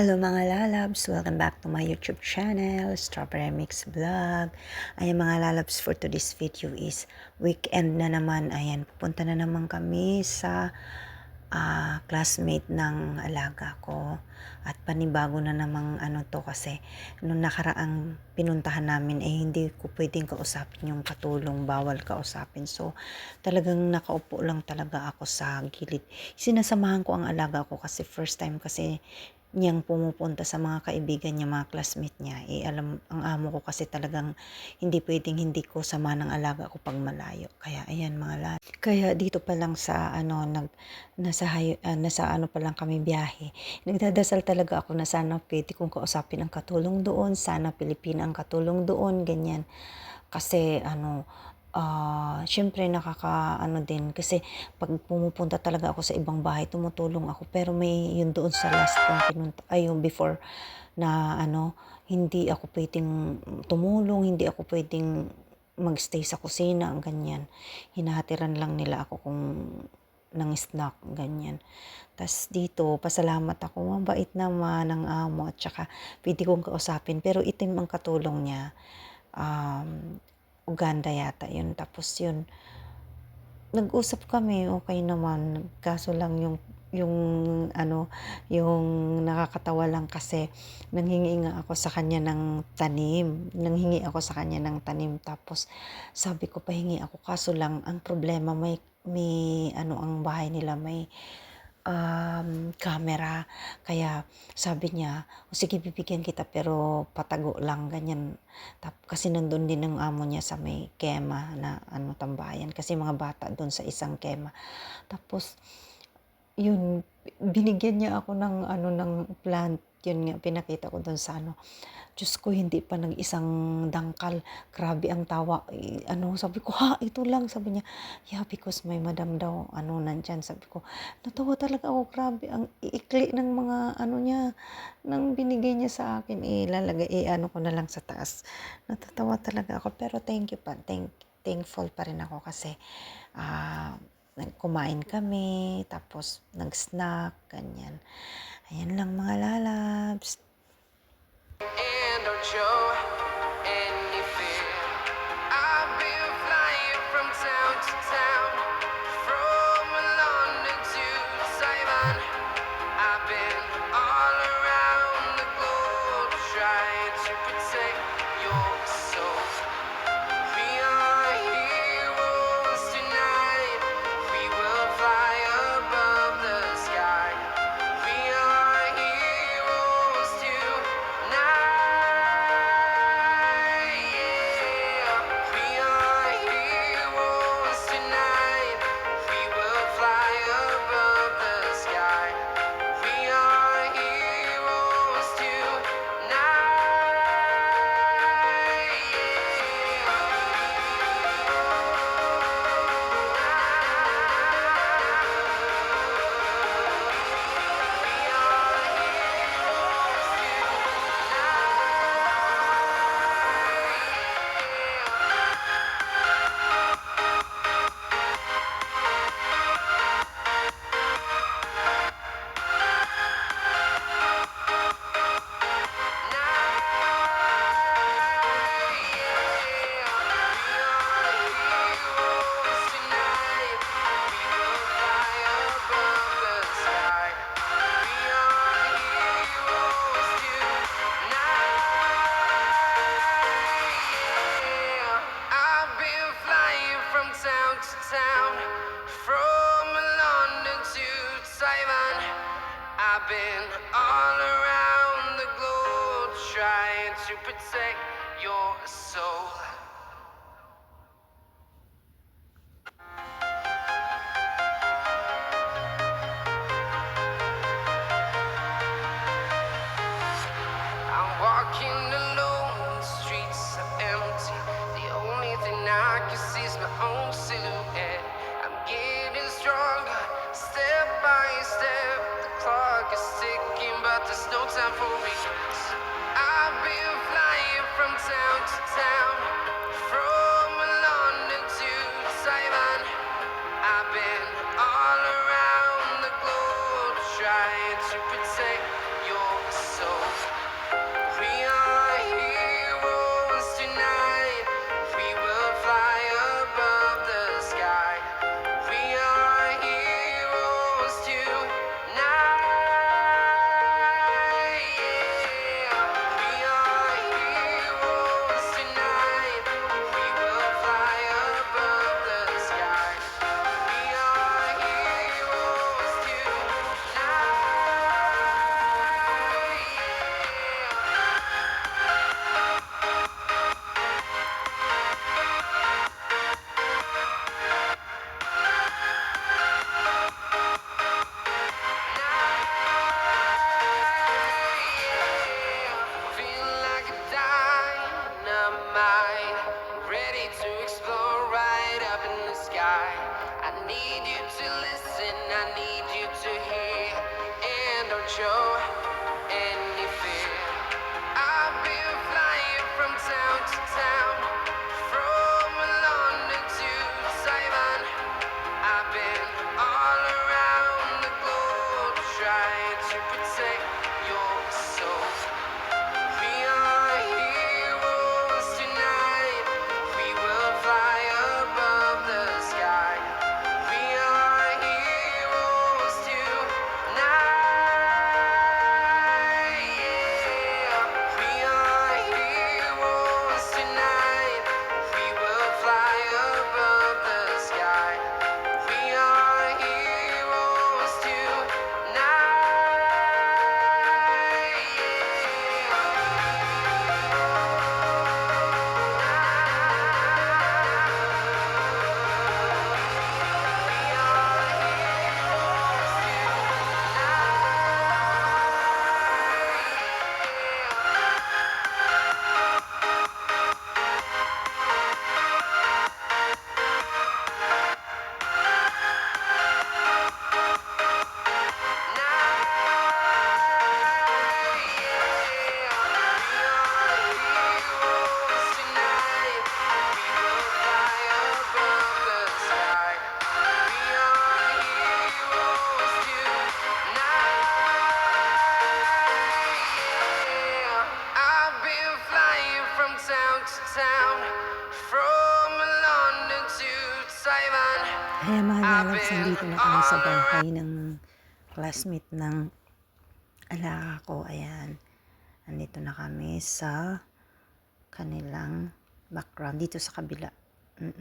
Hello mga lalabs! Welcome back to my YouTube channel, Strawberry Mix Vlog. Ayan mga lalabs, for today's video is weekend na naman. Ayan, pupunta na naman kami sa classmate ng alaga ko. At panibago na namang to kasi nung nakaraang pinuntahan namin hindi ko pwedeng kausapin yung katulong, bawal kausapin. So talagang nakaupo lang talaga ako sa gilid. Sinasamahan ko ang alaga ko kasi first time kasi niyang pumupunta sa mga kaibigan niya, mga classmate niya. Alam, ang amo ko kasi talagang hindi pwedeng hindi ko sama ng alaga ko pag malayo. Kaya ayan mga lalabs. Kaya dito pa lang sa nasa pa lang kami biyahe. Nagdadasal talaga ako na sana pwede kong kausapin ang katulong doon, sana Pilipina ang katulong doon, ganyan. Kasi syempre din kasi pag pumupunta talaga ako sa ibang bahay, tumutulong ako. Pero may yun doon sa last kong pinunta, yung before na hindi ako pwedeng tumulong, hindi ako pwedeng magstay sa kusina, ganyan. Hinahatiran lang nila ako kung ng snack, ganyan. Tas dito, pasalamat ako, mabait naman ng amo at saka pwede kong kausapin. Pero itim ang katulong niya. Uganda yata yun. Tapos yun, nag-usap kami, okay naman. Kaso lang yung yung nakakatawa lang kasi nanghingi nga ako sa kanya ng tanim. Nanghingi ako sa kanya ng tanim. Tapos sabi ko pahingi ako. Kaso lang ang problema may ang bahay nila may camera. Kaya sabi niya, o sige bibigyan kita pero patago lang, ganyan. Kasi nandun din ang amo niya sa may kema na tambayan. Kasi mga bata doon sa isang kema. Tapos yun, binigyan niya ako ng plant. Yun nga, pinakita ko doon sa Diyos ko, hindi pa nag-isang dangkal. Grabe ang tawa. Sabi ko, ha, ito lang. Sabi niya, yeah, because my madam daw, nandyan. Sabi ko, natawa talaga ako. Grabe, ang iikli ng mga, niya, nang binigay niya sa akin. Ilalagay, ko na lang sa taas. Natatawa talaga ako. Pero thank you pa. Thankful pa rin ako kasi, kumain kami, tapos nag-snack, ganyan. Ayan lang mga lalabs. And don't show any fear. I've been flying from town to town, from London to Taiwan. I've been all around the globe trying to protect your soul. We are heroes tonight. We will fly above the sky. We are heroes tonight. Yeah. We are heroes tonight. We will fly above the sky. We are heroes tonight. Town, from London to Taiwan. I've been all around the globe trying to protect your soul. I'm walking alone, the streets are empty. The only thing I can see is my own silhouette. I'm getting stronger, step by step. The clock is ticking, but there's no time for regrets. I've been flying from town to town, down from London to Taiwan. Ayan mga lalabs, nandito na kami sa bahay ng classmate ng alaga ko. Ayan, nandito na kami sa kanilang background. Dito sa kabila,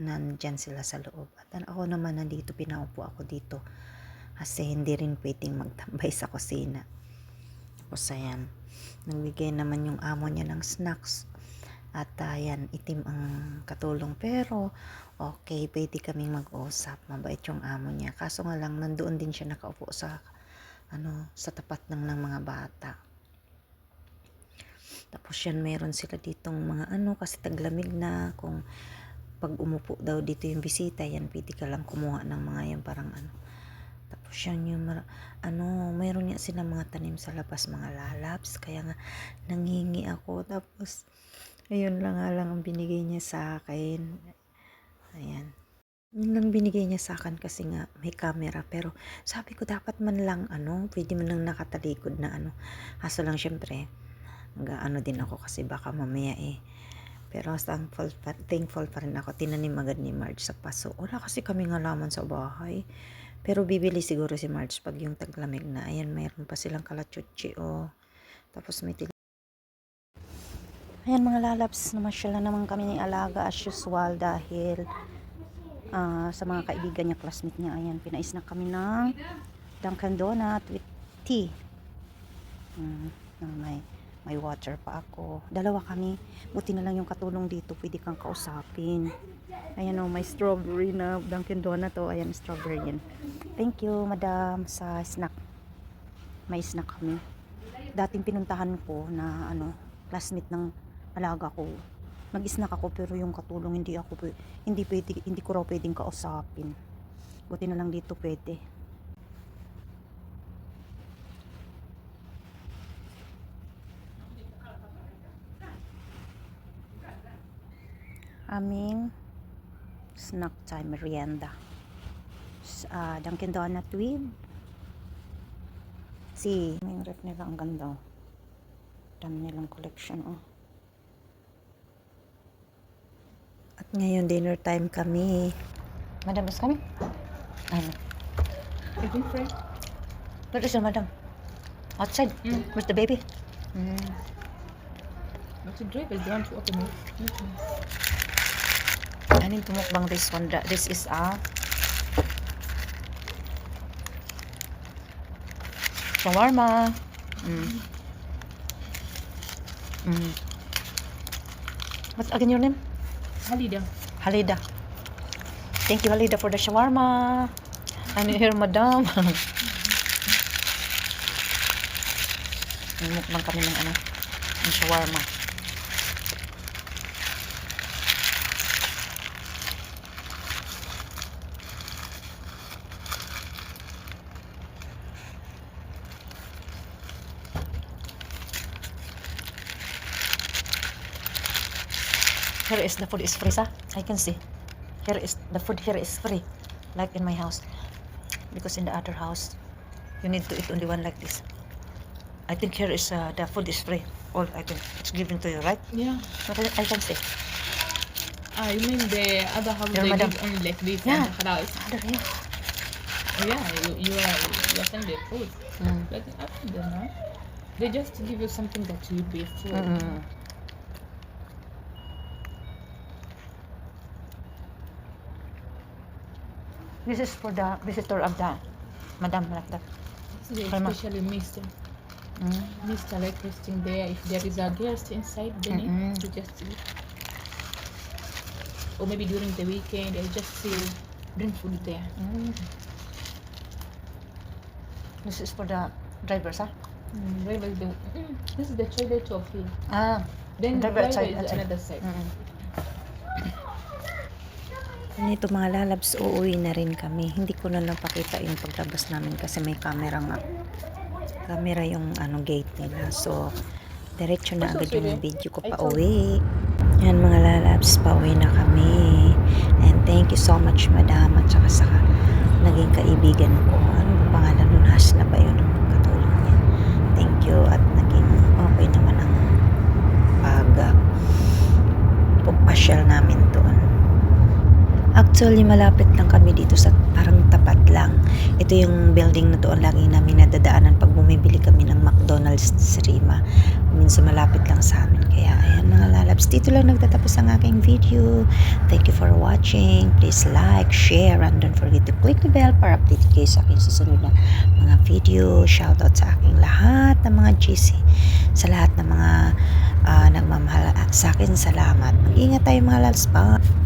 nandyan sila sa loob. At ako naman nandito, pinaupo ako dito. Kasi hindi rin pwedeng magtambay sa kusina. Tapos ayan, nagbigay naman yung amo niya ng snacks. At ayan, itim ang katulong. Pero okay, pwede kaming mag-usap. Mabait yung amo niya. Kaso nga lang, nandoon din siya nakaupo sa tapat ng mga bata. Tapos yan, meron sila ditong mga kasi taglamig na. Kung pag umupo daw dito yung bisita, yan, pwede ka lang kumuha ng mga yan parang Tapos yan yung mayroon nga sila mga tanim sa labas, mga lalabs. Kaya nga, nanghingi ako. Tapos, ayun lang nga lang ang binigay niya sa akin. Ayan. Yun lang binigay niya sa akin kasi nga may camera. Pero sabi ko dapat man lang pwede man lang nakatalikod na Kaso lang syempre, din ako kasi baka mamaya Pero thankful pa rin ako. Tinanim agad ni Marge sa paso. Wala kasi kaming halaman sa bahay. Pero bibili siguro si Marge pag yung taglamig na. Ayan, mayroon pa silang kalachuchi Tapos may Ayan mga lalabs, namasyal na naman kami ng alaga as usual dahil sa mga kaibigan niya, classmate niya. Ayan, pinais na kami ng Dunkin Donut with tea. May water pa ako. Dalawa kami. Buti na lang yung katulong dito, pwede kang kausapin. Ayan may strawberry na Dunkin Donut. Ayan, strawberry yan. Thank you, madam, sa snack. May snack kami. Dating pinuntahan ko na classmate ng alaga ko. Nag-snack ako pero yung katulong hindi ko raw pwedeng kausapin. Buti na lang dito pwede. Aming snack time, merienda. Dunkin Donut with may ref nila, ang ganda. Dami nilang collection At ngayon, dinner time kami. Madam is coming? Eating friend? Where is the madam? Outside? Where's the baby? But the driver is the one to open it. I need to mukbang this one. This is shawarma. What's again your name? Halida. Halida. Thank you, Halida, for the shawarma. I'm here, madam. Mukbang kami ng ng shawarma. Here is the food is free, sir. I can see. The food here is free, like in my house. Because in the other house, you need to eat only one like this. I think here is the food is free. All I think it's given to you, right? Yeah. But I can see. You mean the other house Yeah, they madam. give only like this Yeah. and the house? Other here. Yeah, you are sending the food. But after them, they just give you something that you pay for. This is for the visitor of the madam, like that. They Kalma. especially Mr. Mr. like testing there. If there is a guest inside, then you just eat. Or maybe during the weekend, they just bring food there. This is for the drivers, huh? This is the toilet of here. Then the Driver driver outside, is outside. another side. Nito mga lalabs, uuwi na rin kami. Hindi ko na napakita yung paglabas namin kasi may camera nga. Camera yung gate nila. So, diretso na agad yung video ko pa uwi. Yan mga lalabs, pauwi na kami. And thank you so much, madam, at saka sa naging kaibigan ko. Ano ba pangalan nun? Hasna ba yun? Katulong niya. Thank you at naging okay naman ang pasyal namin doon. Actually, malapit lang kami dito sa parang tapat lang. Ito yung building na doon lagi namin nadadaanan pag bumibili kami ng McDonald's sa Rima. Minsan malapit lang sa amin. Kaya ayan mga lalabs, dito lang nagtatapos ang aking video. Thank you for watching. Please like, share, and don't forget to click the bell para update kayo sa aking susunod na mga video. Shoutout sa aking lahat ng mga GC. Sa lahat ng mga nagmamahal sa akin, salamat. Mag-ingat tayo mga lalabs. Bye!